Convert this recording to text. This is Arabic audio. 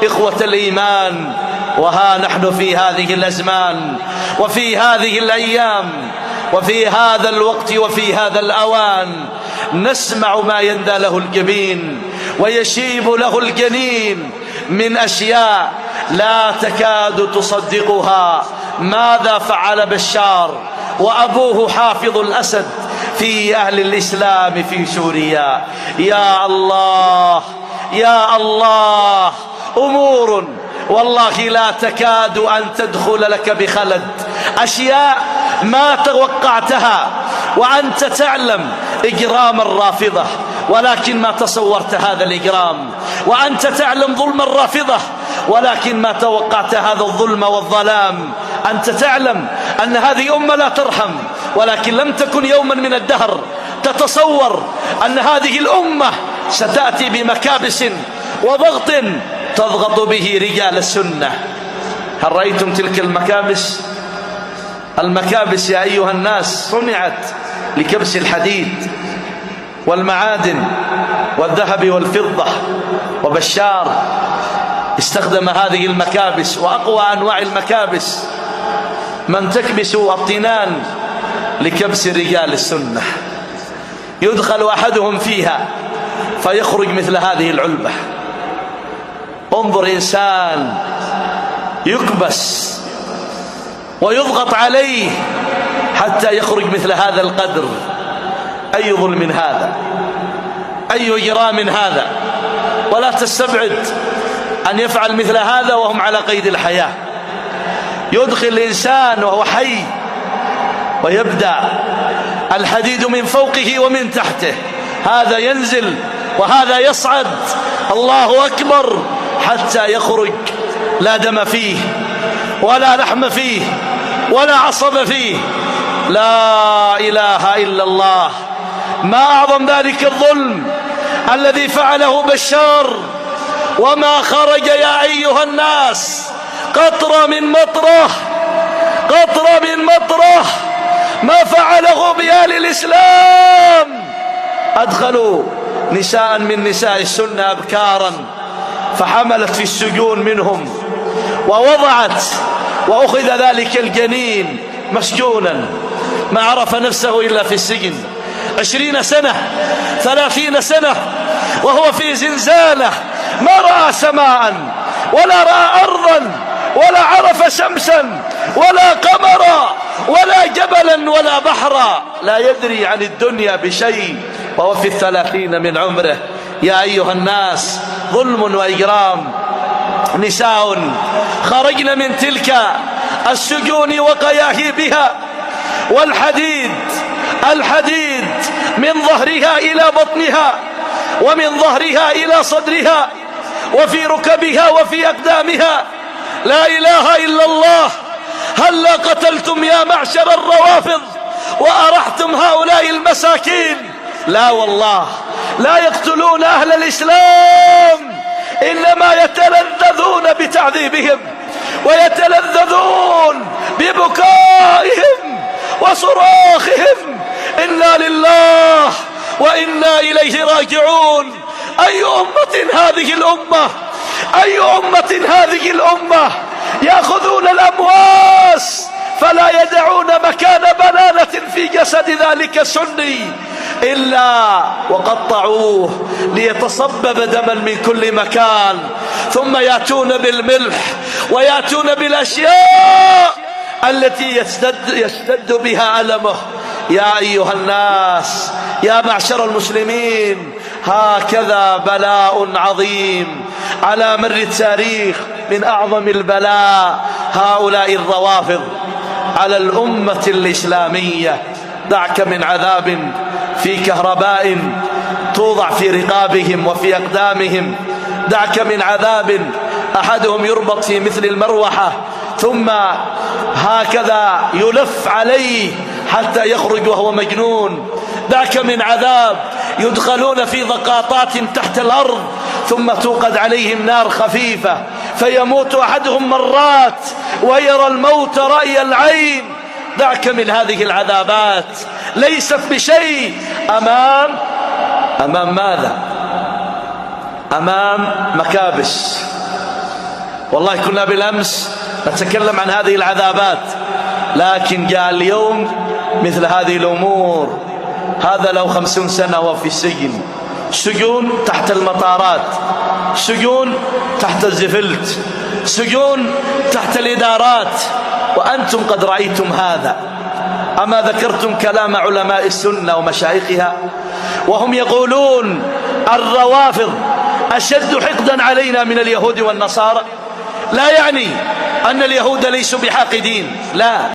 إخوة الإيمان، وها نحن في هذه الأزمان وفي هذه الأيام وفي هذا الوقت وفي هذا الأوان نسمع ما يندى له الجبين ويشيب له الجنين من أشياء لا تكاد تصدقها. ماذا فعل بشار وأبوه حافظ الأسد في أهل الإسلام في سوريا؟ يا الله يا الله، أمور والله لا تكاد أن تدخل لك بخلد، أشياء ما توقعتها وأنت تعلم إجرام الرافضة، ولكن ما تصورت هذا الإجرام، وأنت تعلم ظلم الرافضة ولكن ما توقعت هذا الظلم والظلام. أنت تعلم أن هذه أمة لا ترحم، ولكن لم تكن يوما من الدهر تتصور أن هذه الأمة ستأتي بمكابس وضغط تضغط به رجال السنة. هل رأيتم تلك المكابس؟ المكابس يا أيها الناس صنعت لكبس الحديد والمعادن والذهب والفضة، وبشار استخدم هذه المكابس وأقوى أنواع المكابس، من تكبس الطنان لكبس رجال السنة. يدخل أحدهم فيها فيخرج مثل هذه العلبة. انظر، إنسان يكبس ويضغط عليه حتى يخرج مثل هذا القدر. أي ظلم هذا؟ أي إجرام هذا؟ ولا تستبعد أن يفعل مثل هذا وهم على قيد الحياة. يدخل الإنسان وهو حي ويبدأ الحديد من فوقه ومن تحته، هذا ينزل وهذا يصعد، الله أكبر، حتى يخرج لا دم فيه ولا لحم فيه ولا عصب فيه. لا إله إلا الله. ما أعظم ذلك الظلم الذي فعله بشار، وما خرج يا أيها الناس قطرة من مطره، قطرة من مطره ما فعله بآل الإسلام. أدخلوا نساء من نساء السنة أبكارا فحملت في السجون منهم ووضعت، وأخذ ذلك الجنين مسجونا ما عرف نفسه إلا في السجن 20 سنة 30 سنة وهو في زنزانة، ما رأى سماء ولا رأى أرضا ولا عرف شمسا ولا قمرا ولا جبلا ولا بحرا، لا يدري عن الدنيا بشيء وهو في 30 من عمره. يا أيها الناس، ظلم وإجرام. نساء خرجن من تلك السجون وقياهيبها، والحديد الحديد من ظهرها إلى بطنها ومن ظهرها إلى صدرها وفي ركبها وفي أقدامها. لا إله إلا الله. هلا قتلتم يا معشر الروافض وأرحتم هؤلاء المساكين؟ لا والله، لا يقتلون أهل الإسلام، إنما يتلذذون بتعذيبهم ويتلذذون ببكائهم وصراخهم. إنا لله وإنا إليه راجعون. أي أمة هذه الأمة؟ أي أمة هذه الأمة؟ يأخذون الأمواس فلا يدعون مكان بنانة في جسد ذلك السني إلا وقطعوه ليتصبب دما من كل مكان، ثم يأتون بالملح ويأتون بالأشياء التي يشتد بها ألمه. يا أيها الناس، يا معشر المسلمين، هكذا بلاء عظيم على مر التاريخ، من أعظم البلاء هؤلاء الروافض على الأمة الإسلامية. دعك من عذاب في كهرباء توضع في رقابهم وفي أقدامهم، دعك من عذاب أحدهم يربط في مثل المروحة ثم هكذا يلف عليه حتى يخرج وهو مجنون، دعك من عذاب يدخلون في ضقاطات تحت الأرض ثم توقد عليهم نار خفيفة فيموت أحدهم مرات ويرى الموت رأي العين. دعك من هذه العذابات، ليست بشيء أمام ماذا؟ أمام مكابس والله كنا بالأمس نتكلم عن هذه العذابات، لكن جاء اليوم مثل هذه الأمور. هذا لو 50 سنة وهو في السجن، سجون تحت المطارات، سجون تحت الزفلت، سجون تحت الإدارات، وأنتم قد رأيتم هذا. أما ذكرتم كلام علماء السنة ومشايخها وهم يقولون الروافض أشد حقدا علينا من اليهود والنصارى؟ لا يعني أن اليهود ليسوا بحاقدين، لا.